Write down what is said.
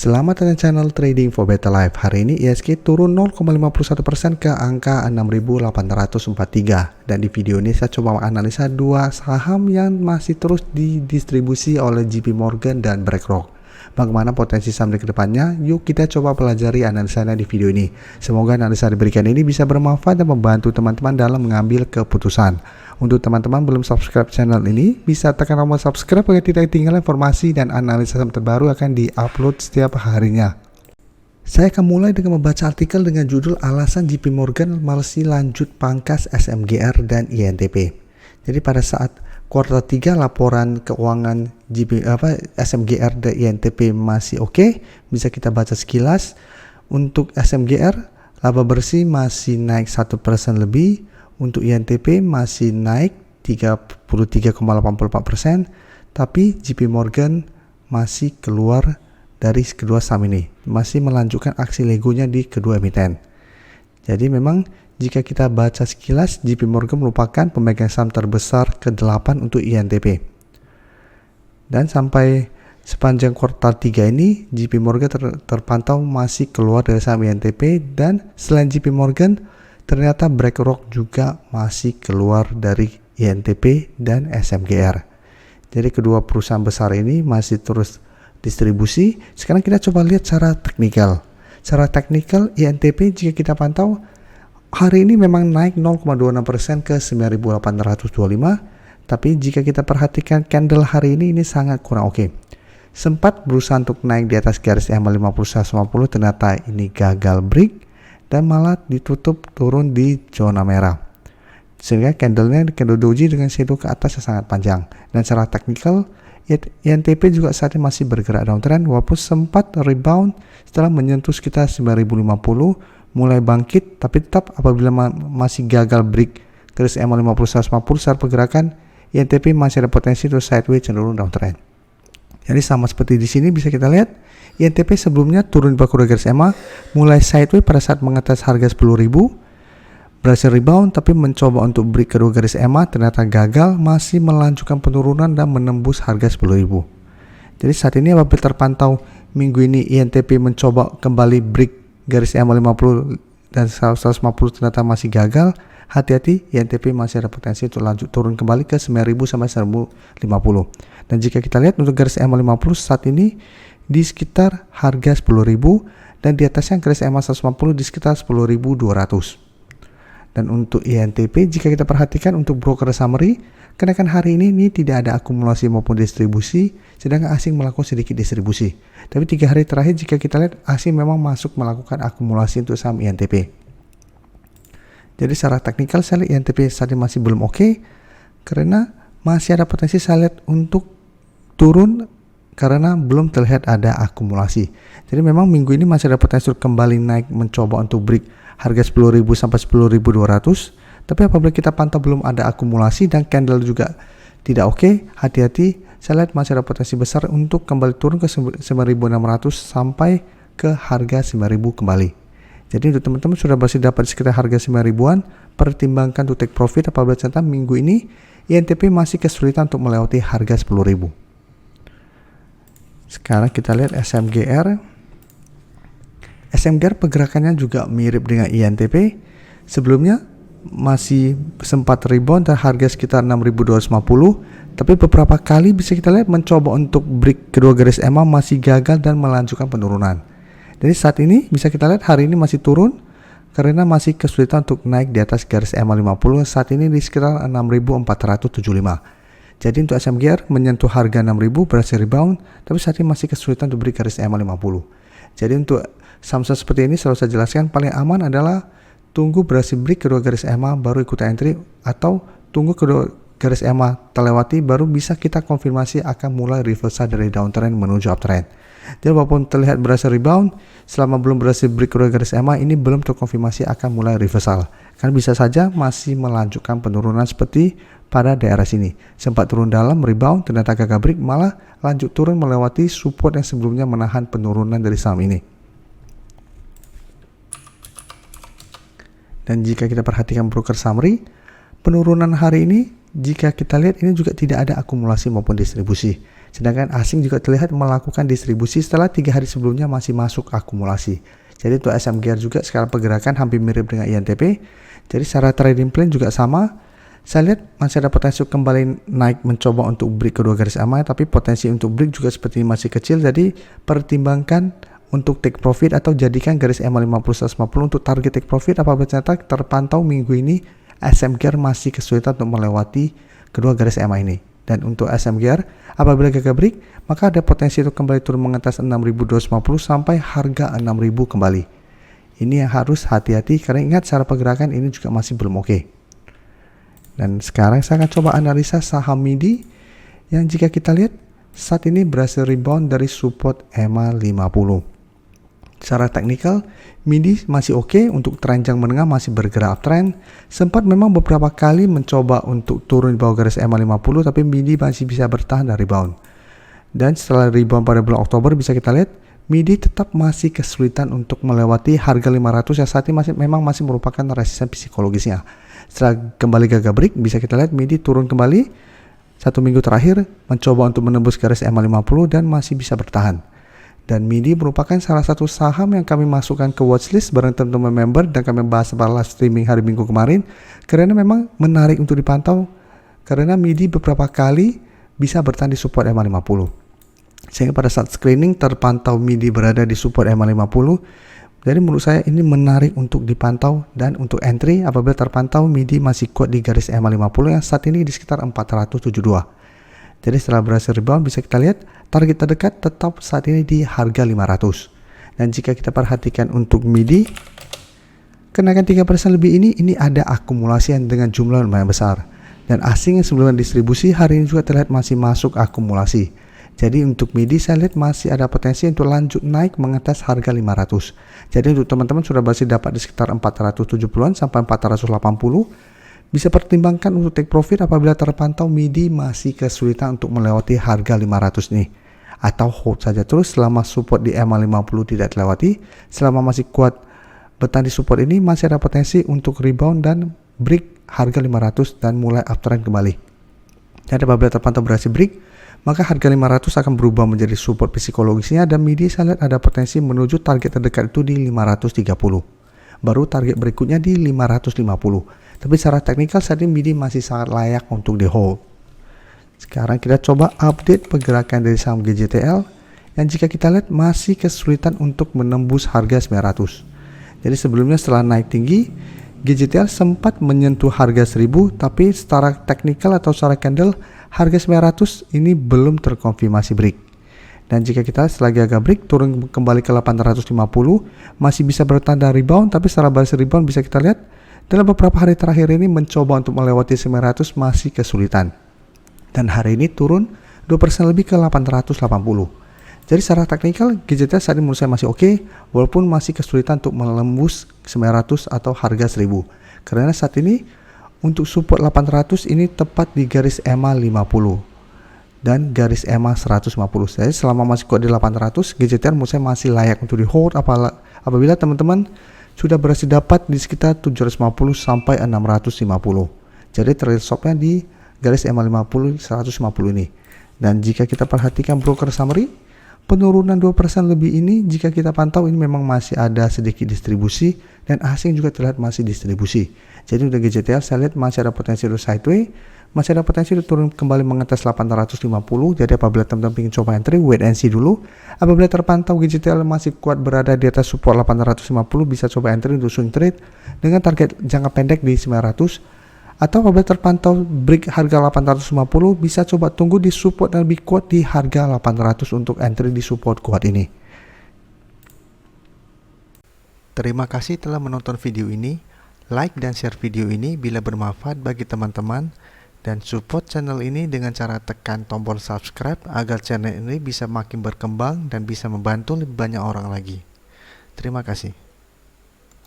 Selamat datang channel Trading for Better Life. Hari ini ISG turun 0,51% ke angka 6.843. Dan di video ini saya coba menganalisa dua saham yang masih terus didistribusi oleh JP Morgan dan BlackRock. Bagaimana potensi saham di kedepannya? Yuk kita coba pelajari analisanya di video ini. Semoga analisa diberikan ini bisa bermanfaat dan membantu teman-teman dalam mengambil keputusan. Untuk teman-teman belum subscribe channel ini, bisa tekan tombol subscribe agar tidak ketinggalan informasi dan analisa saham terbaru akan diupload setiap harinya. Saya akan mulai dengan membaca artikel dengan judul alasan JP Morgan masih lanjut pangkas SMGR dan INTP. Jadi pada saat kuartal 3 laporan keuangan SMGR dan INTP masih oke, bisa kita baca sekilas. Untuk SMGR laba bersih masih naik 1% lebih, untuk INTP masih naik 33,84%, tapi JP Morgan masih keluar dari kedua saham ini, masih melanjutkan aksi legonya di kedua emiten. Jadi memang jika kita baca sekilas, JP Morgan merupakan pemegang saham terbesar ke-8 untuk INTP. Dan sampai sepanjang kuartal 3 ini, JP Morgan terpantau masih keluar dari saham INTP, dan selain JP Morgan, ternyata BlackRock juga masih keluar dari INTP dan SMGR. Jadi kedua perusahaan besar ini masih terus distribusi. Sekarang kita coba lihat secara teknikal. Secara teknikal INTP jika kita pantau hari ini memang naik 0,26% ke 9.825, tapi jika kita perhatikan candle hari ini sangat kurang oke. Sempat berusaha untuk naik di atas garis EMA 50-150, ternyata ini gagal break dan malah ditutup turun di zona merah. Sehingga candle doji dengan shadow ke atas yang sangat panjang. Dan secara teknikal INTP juga saat ini masih bergerak downtrend walaupun sempat rebound setelah menyentuh sekitar 9.050, mulai bangkit, tapi tetap apabila masih gagal break garis EMA 50-150 secara pergerakan, INTP masih ada potensi untuk sideways cenderung downtrend. Jadi sama seperti di sini bisa kita lihat INTP sebelumnya turun di bawah garis EMA, mulai sideways pada saat mengatas harga 10.000, berhasil rebound tapi mencoba untuk break kedua garis EMA, ternyata gagal, masih melanjutkan penurunan dan menembus harga 10.000. Jadi saat ini apabila terpantau minggu ini INTP mencoba kembali break garis EMA 50 dan 150 ternyata masih gagal, hati-hati, INTP masih ada potensi untuk lanjut turun kembali ke 9.000 sampai 1.050. Dan jika kita lihat untuk garis EMA 50 saat ini di sekitar harga 10.000 dan di atasnya garis EMA 150 di sekitar 10.200. Dan untuk INTP jika kita perhatikan untuk broker summary, kenaikan hari ini tidak ada akumulasi maupun distribusi, sedangkan asing melakukan sedikit distribusi. Tapi 3 hari terakhir jika kita lihat asing memang masuk melakukan akumulasi untuk saham INTP. Jadi secara teknikal saya lihat INTP saat ini masih belum oke, karena masih ada potensi saya lihat untuk turun karena belum terlihat ada akumulasi. Jadi memang minggu ini masih ada potensi kembali naik mencoba untuk break harga 10.000 sampai 10.200. Tapi apabila kita pantau belum ada akumulasi dan candle juga tidak oke, hati-hati, saya lihat masih ada potensi besar untuk kembali turun ke 9.600 sampai ke harga 9.000 kembali. Jadi untuk teman-teman sudah berhasil dapat sekitar harga 9.000-an, pertimbangkan untuk take profit apabila ternyata minggu ini INTP masih kesulitan untuk melewati harga 10.000. Sekarang kita lihat SMGR. SMGR pergerakannya juga mirip dengan INTP. Sebelumnya masih sempat rebound dan harga sekitar 6.250, tapi beberapa kali bisa kita lihat mencoba untuk break kedua garis EMA masih gagal dan melanjutkan penurunan. Jadi saat ini bisa kita lihat hari ini masih turun karena masih kesulitan untuk naik di atas garis EMA 50, saat ini di sekitar 6.475. Jadi untuk SMGR menyentuh harga 6.000 berhasil rebound, tapi saat ini masih kesulitan untuk beri garis EMA 50. Jadi untuk saham seperti ini selalu saya jelaskan paling aman adalah tunggu berhasil break kedua garis EMA baru ikutan entry, atau tunggu kedua garis EMA terlewati baru bisa kita konfirmasi akan mulai reversal dari downtrend menuju uptrend. Jadi walaupun terlihat berhasil rebound, selama belum berhasil break kedua garis EMA ini belum terkonfirmasi akan mulai reversal. Karena bisa saja masih melanjutkan penurunan seperti pada daerah sini. Sempat turun dalam, rebound, ternyata gagal break, malah lanjut turun melewati support yang sebelumnya menahan penurunan dari saham ini. Dan jika kita perhatikan broker summary, penurunan hari ini jika kita lihat ini juga tidak ada akumulasi maupun distribusi. Sedangkan asing juga terlihat melakukan distribusi setelah 3 hari sebelumnya masih masuk akumulasi. Jadi untuk SM Gear juga sekarang pergerakan hampir mirip dengan INTP. Jadi secara trading plan juga sama. Saya lihat masih ada potensi kembali naik mencoba untuk break kedua garis EMA, tapi potensi untuk break juga seperti masih kecil. Jadi pertimbangkan untuk take profit atau jadikan garis EMA 50-150 untuk target take profit apabila ternyata terpantau minggu ini SM Gear masih kesulitan untuk melewati kedua garis EMA ini. Dan untuk SM Gear apabila gagal break, maka ada potensi untuk kembali turun mengatas 6.250 sampai harga 6.000 kembali. Ini yang harus hati-hati karena ingat secara pergerakan ini juga masih belum oke. Dan sekarang saya akan coba analisa saham MIDI yang jika kita lihat saat ini berhasil rebound dari support EMA 50. Secara teknikal, MIDI masih oke untuk teranjang menengah masih bergerak uptrend. Sempat memang beberapa kali mencoba untuk turun di bawah garis EMA 50, tapi MIDI masih bisa bertahan dan rebound. Dan setelah rebound pada bulan Oktober bisa kita lihat, MIDI tetap masih kesulitan untuk melewati harga 500 yang saat ini memang masih merupakan resistensi psikologisnya. Setelah kembali gagal break, bisa kita lihat MIDI turun kembali 1 minggu terakhir mencoba untuk menembus garis EMA 50 dan masih bisa bertahan. Dan MIDI merupakan salah satu saham yang kami masukkan ke watchlist bareng teman-teman member dan kami bahas pada live streaming hari Minggu kemarin karena memang menarik untuk dipantau karena MIDI beberapa kali bisa bertahan di support EMA 50. Sehingga pada saat screening terpantau MIDI berada di support EMA 50. Jadi menurut saya ini menarik untuk dipantau dan untuk entry apabila terpantau MIDI masih kuat di garis EMA 50 yang saat ini di sekitar 472. Jadi setelah berhasil rebound bisa kita lihat target terdekat tetap saat ini di harga 500. Dan jika kita perhatikan untuk MIDI, kenaikan 3% lebih ini ada akumulasi yang dengan jumlah lumayan besar. Dan asing yang sebelumnya distribusi hari ini juga terlihat masih masuk akumulasi. Jadi untuk MIDI saya lihat masih ada potensi untuk lanjut naik mengatas harga 500. Jadi untuk teman-teman sudah berhasil dapat di sekitar 470-an sampai 480. Bisa pertimbangkan untuk take profit apabila terpantau MIDI masih kesulitan untuk melewati harga 500 nih. Atau hold saja terus selama support di EMA 50 tidak terlewati. Selama masih kuat bertahan di support ini masih ada potensi untuk rebound dan break harga 500 dan mulai uptrend kembali. Jadi apabila terpantau berhasil break, maka harga 500 akan berubah menjadi support psikologisnya dan MIDI saya lihat ada potensi menuju target terdekat itu di 530. Baru target berikutnya di 550. Tapi secara teknikal saat ini MIDI masih sangat layak untuk di hold. Sekarang kita coba update pergerakan dari saham GJTL yang jika kita lihat masih kesulitan untuk menembus harga 900. Jadi sebelumnya setelah naik tinggi, GJTL sempat menyentuh harga 1000 tapi secara teknikal atau secara candle harga 900 ini belum terkonfirmasi break. Dan jika kita setelah gagal break turun kembali ke 850 masih bisa bertanda rebound tapi secara baris rebound bisa kita lihat dalam beberapa hari terakhir ini mencoba untuk melewati 900 masih kesulitan. Dan hari ini turun 2% lebih ke 880. Jadi secara teknikal GJTL saat ini menurut saya masih oke, walaupun masih kesulitan untuk menembus 900 atau harga 1000. Karena saat ini untuk support 800 ini tepat di garis EMA 50 dan garis EMA 150. Jadi selama masih kuat di 800, GJTL menurut saya masih layak untuk di hold apabila teman-teman sudah berhasil dapat di sekitar 750 sampai 650. Jadi trail stopnya di garis EMA 50 150 ini. Dan jika kita perhatikan broker summary, penurunan 2% lebih ini jika kita pantau ini memang masih ada sedikit distribusi dan asing juga terlihat masih distribusi. Jadi untuk GJTL saya lihat masih ada potensi untuk sideway, masih ada potensi untuk turun kembali mengatas 850. Jadi apabila teman-teman ingin coba entry, wait and see dulu. Apabila terpantau GJTL masih kuat berada di atas support 850, bisa coba entry untuk swing trade dengan target jangka pendek di 900. Atau apabila terpantau break harga 850, bisa coba tunggu di support yang lebih kuat di harga 800 untuk entry di support kuat ini. Terima kasih telah menonton video ini. Like dan share video ini bila bermanfaat bagi teman-teman. Dan support channel ini dengan cara tekan tombol subscribe agar channel ini bisa makin berkembang dan bisa membantu lebih banyak orang lagi. Terima kasih.